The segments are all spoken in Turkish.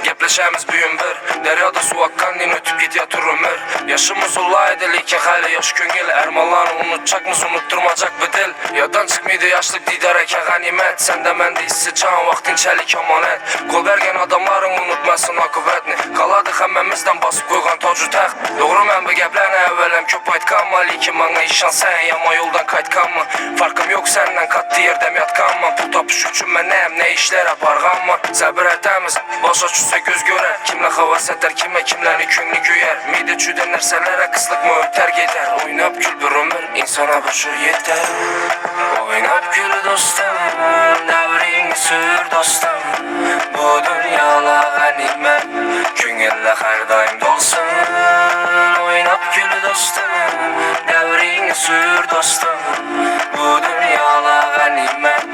Gepleşemiz büyün bir Deryada su akkanın ötüp gidiyor ömür. Yaşımız olaydı leke hali yaş köngel Ermalanı unutacakmız unutturmacak bir dil. Yadan çıkmaydı yaşlık didareke ganimet. Sende mende hissi can vaktin çelik emanet. Kol bergen adamların unutmasın akıbetini. Kaladık hemmemizden basıp koygan tocu taxt. Doğru mən bu geplerine evvelem köp aytkanma. Likin bana işan sen yama yoldan kaytkanma. Farkım yok senden katlı yerdem yatkanma. Bu tapış üçün mən neyim ne işler aparganma. Sabır etemiz başa düşse göz görer. Kimle havas eder kime kimlerini köngli güyer. Mide çüden nerselere kıslık mı öter gider. Oynap gül bir ömür insana boşur yeter. Oynap gül dostum devrini sür dostum. Bu dünyala ganimet köngelle her daim dolsun. Oynap gül dostum devrini sür dostum. Bu dünyala ganimet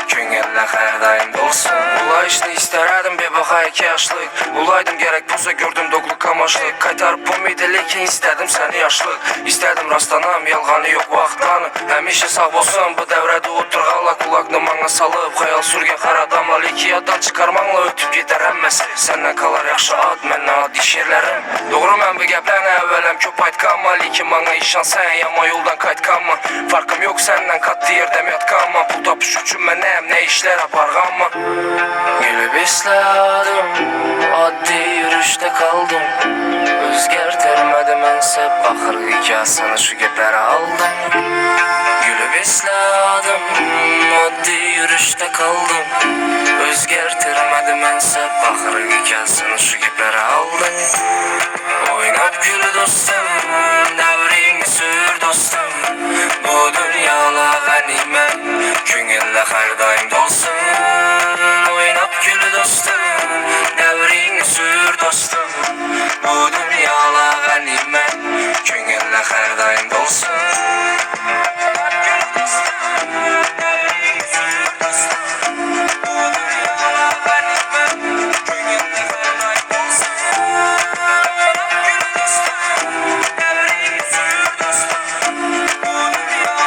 köngelle her daim dolsun. Ulayışını isterdim bir baka 2 yaşlık. Ulaydım gerek bulsa gördüm dokluk kamaşlık. Kaytarıp bu midelikin istedim seni yaşlık. İstedim rastlanam yalğanı yok vaxtlanı. Həmişə sağ olsun bu devrede oturğanla. Kulaqını bana salıp hayal sürgen xar adamla. Liki yaddan çıkarmanla ötüp gider həmməsi. Senden kalar yaxşı ad mənə ad iş yerlerim. Doğru mən bu geplerine evvelem köp aytkanma. Likin bana işan sen yama yoldan kaytkanma. Farkım yok senden katlı yerdem yatkanma. Bu tapış üçün mən neyim ne işler aparganma. Gülüp isladım addi yürüşte kaldım. Özgertirmedi mənsə baxır hikayasını şu geplere aldım. Gülüp isladım addi yürüşte kaldım. Özgertirmedi mənsə baxır hikayasını şu geplere aldım. Oynap gül dostum devrini sür dostum. Bu dünyala ganimet köngelle her daim